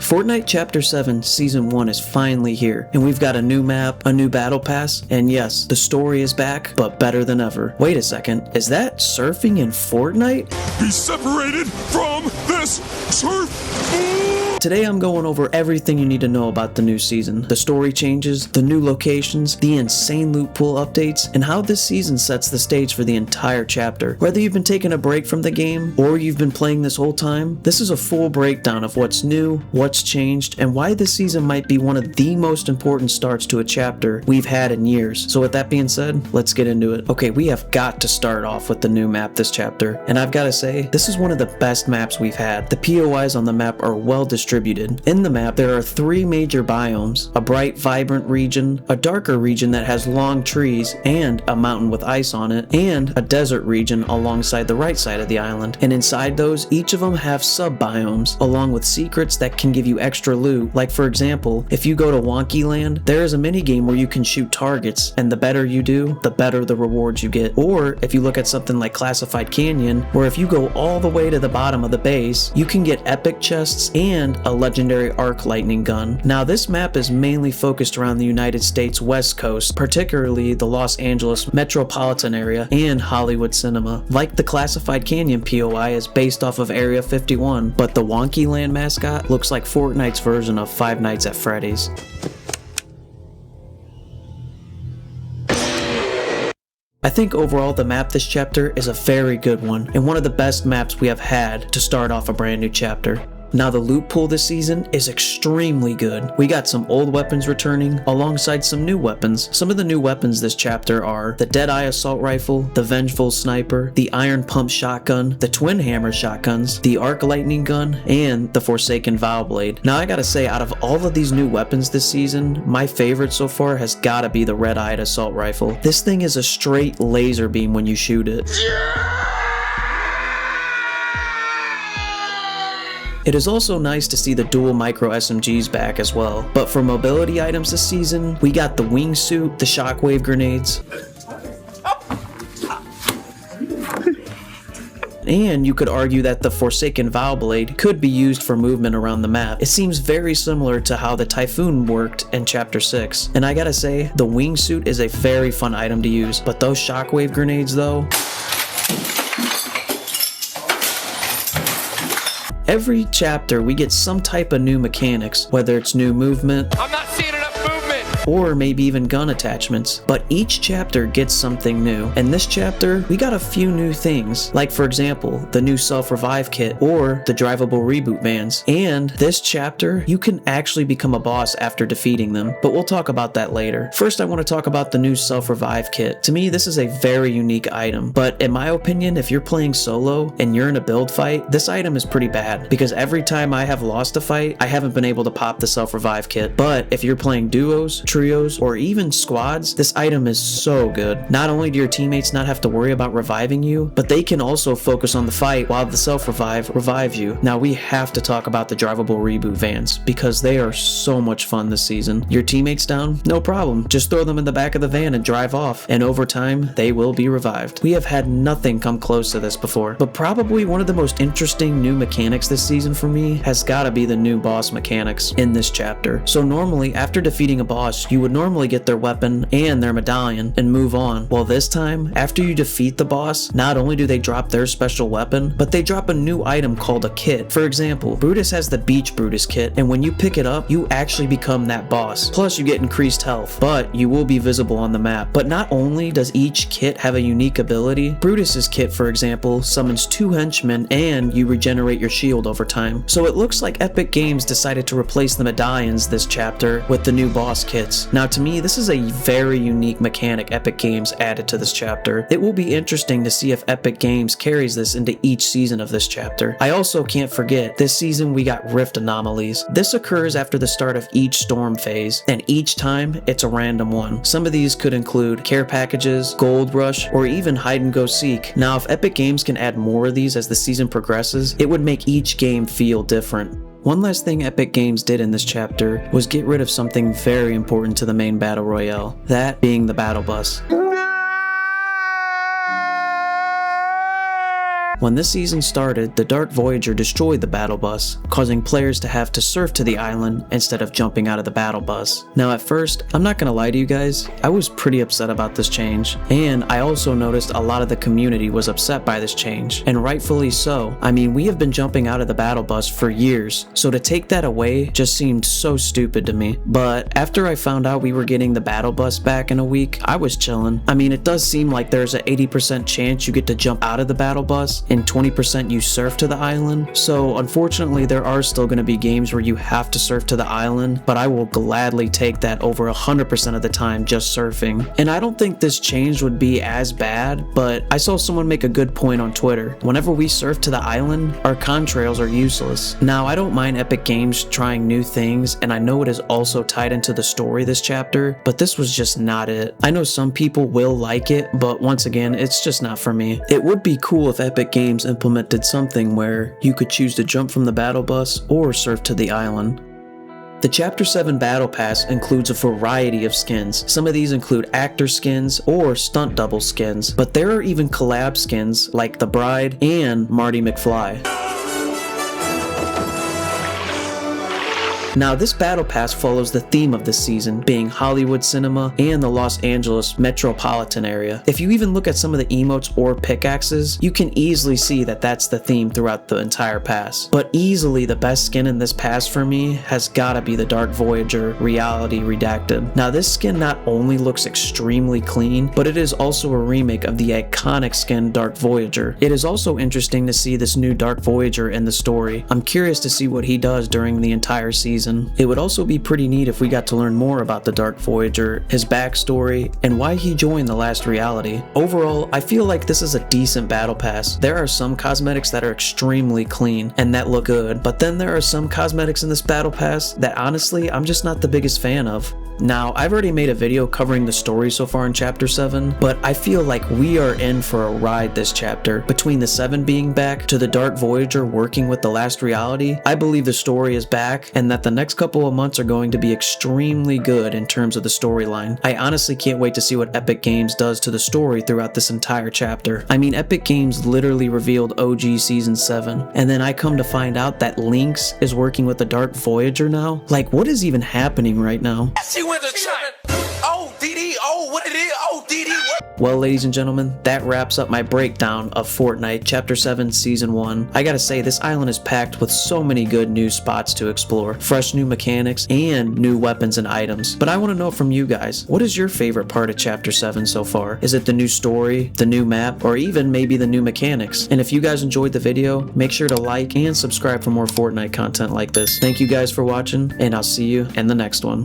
Fortnite Chapter 7 Season 1 is finally here, and we've got a new map, a new battle pass, and yes, the story is back, but better than ever. Wait a second, is that surfing in Fortnite? Be separated from this surf! Today I'm going over everything you need to know about the new season, the story changes, the new locations, the insane loot pool updates, and how this season sets the stage for the entire chapter. Whether you've been taking a break from the game, or you've been playing this whole time, this is a full breakdown of what's new, what's changed, and why this season might be one of the most important starts to a chapter we've had in years. So with that being said, let's get into it. Okay, we have got to start off with the new map this chapter, and I've got to say, this is one of the best maps we've had. The POIs on the map are well distributed. In the map, there are 3 major biomes, a bright, vibrant region, a darker region that has long trees and a mountain with ice on it, and a desert region alongside the right side of the island. And inside those, each of them have sub-biomes, along with secrets that can give you extra loot. Like for example, if you go to Wonky Land, there is a minigame where you can shoot targets, and the better you do, the better the rewards you get. Or if you look at something like Classified Canyon, where if you go all the way to the bottom of the base, you can get epic chests and a legendary arc lightning gun. Now this map is mainly focused around the United States West Coast, particularly the Los Angeles metropolitan area and Hollywood cinema. Like the Classified Canyon POI is based off of Area 51, but the Wonky Land mascot looks like Fortnite's version of Five Nights at Freddy's. I think overall the map this chapter is a very good one, and one of the best maps we have had to start off a brand new chapter. Now the loot pool this season is extremely good. We got some old weapons returning alongside some new weapons. Some of the new weapons this chapter are the Deadeye Assault Rifle, the Vengeful Sniper, the Iron Pump Shotgun, the Twin Hammer Shotguns, the Arc Lightning Gun, and the Forsaken Vow Blade. Now I gotta say, out of all of these new weapons this season, my favorite so far has gotta be the Red-Eyed Assault Rifle. This thing is a straight laser beam when you shoot it. It is also nice to see the dual micro SMGs back as well. But for mobility items this season, we got the wingsuit, the shockwave grenades, and you could argue that the Forsaken Vow Blade could be used for movement around the map. It seems very similar to how the Typhoon worked in Chapter 6. And I gotta say, the wingsuit is a very fun item to use, but those shockwave grenades though... Every chapter, we get some type of new mechanics, whether it's new movement, I'm not seeing enough movement! or maybe even gun attachments, but each chapter gets something new. And this chapter, we got a few new things, like for example, the new self-revive kit, or the drivable reboot vans. And this chapter, you can actually become a boss after defeating them, but we'll talk about that later. First, I want to talk about the new self-revive kit. To me, this is a very unique item, but in my opinion, if you're playing solo and you're in a build fight, this item is pretty bad, because every time I have lost a fight, I haven't been able to pop the self-revive kit. But if you're playing duos, trios, or even squads, this item is so good. Not only do your teammates not have to worry about reviving you, but they can also focus on the fight while the self-revive revives you. Now we have to talk about the drivable reboot vans, because they are so much fun this season. Your teammates down? No problem. Just throw them in the back of the van and drive off, and over time, they will be revived. We have had nothing come close to this before, but probably one of the most interesting new mechanics this season for me has gotta be the new boss mechanics in this chapter. So normally, after defeating a boss, you would normally get their weapon and their medallion and move on. Well, this time, after you defeat the boss, not only do they drop their special weapon, but they drop a new item called a kit. For example, Brutus has the Beach Brutus kit, and when you pick it up, you actually become that boss. Plus, you get increased health, but you will be visible on the map. But not only does each kit have a unique ability, Brutus's kit, for example, summons 2 henchmen and you regenerate your shield over time. So it looks like Epic Games decided to replace the medallions this chapter with the new boss kits. Now to me, this is a very unique mechanic Epic Games added to this chapter. It will be interesting to see if Epic Games carries this into each season of this chapter. I also can't forget, this season we got rift anomalies. This occurs after the start of each storm phase, and each time it's a random one. Some of these could include care packages, gold rush, or even hide and go seek. Now if Epic Games can add more of these as the season progresses, it would make each game feel different. One last thing Epic Games did in this chapter was get rid of something very important to the main battle royale, that being the battle bus. When this season started, the Dark Voyager destroyed the battle bus, causing players to have to surf to the island instead of jumping out of the battle bus. Now at first, I'm not gonna lie to you guys, I was pretty upset about this change, and I also noticed a lot of the community was upset by this change, and rightfully so. I mean, we have been jumping out of the battle bus for years, so to take that away just seemed so stupid to me. But after I found out we were getting the battle bus back in a week, I was chilling. I mean, it does seem like there's an 80% chance you get to jump out of the battle bus and 20% you surf to the island. So unfortunately, there are still going to be games where you have to surf to the island, but I will gladly take that over 100% of the time just surfing. And I don't think this change would be as bad, but I saw someone make a good point on Twitter. Whenever we surf to the island, our contrails are useless. Now, I don't mind Epic Games trying new things, and I know it is also tied into the story this chapter, but this was just not it. I know some people will like it, but once again, it's just not for me. It would be cool if Epic Games implemented something where you could choose to jump from the battle bus or surf to the island. The Chapter 7 Battle Pass includes a variety of skins. Some of these include actor skins or stunt double skins, but there are even collab skins like the Bride and Marty McFly. Now, this battle pass follows the theme of this season, being Hollywood cinema and the Los Angeles metropolitan area. If you even look at some of the emotes or pickaxes, you can easily see that that's the theme throughout the entire pass. But easily the best skin in this pass for me has gotta be the Dark Voyager Reality Redacted. Now, this skin not only looks extremely clean, but it is also a remake of the iconic skin Dark Voyager. It is also interesting to see this new Dark Voyager in the story. I'm curious to see what he does during the entire season. It would also be pretty neat if we got to learn more about the Dark Voyager, his backstory, and why he joined the Last Reality. Overall, I feel like this is a decent battle pass. There are some cosmetics that are extremely clean and that look good, but then there are some cosmetics in this battle pass that honestly, I'm just not the biggest fan of. Now, I've already made a video covering the story so far in Chapter 7, but I feel like we are in for a ride this chapter. Between the 7 being back to the Dark Voyager working with the Last Reality, I believe the story is back and that the next couple of months are going to be extremely good in terms of the storyline. I honestly can't wait to see what Epic Games does to the story throughout this entire chapter. I mean, Epic Games literally revealed OG Season 7, and then I come to find out that Lynx is working with the Dark Voyager now? Like, what is even happening right now? Well, ladies and gentlemen, that wraps up my breakdown of Fortnite Chapter 7 Season 1. I gotta say, this island is packed with so many good new spots to explore, fresh new mechanics, and new weapons and items. But I want to know from you guys, what is your favorite part of Chapter 7 so far? Is it the new story, the new map, or even maybe the new mechanics? And if you guys enjoyed the video, make sure to like and subscribe for more Fortnite content like this. Thank you guys for watching, and I'll see you in the next one.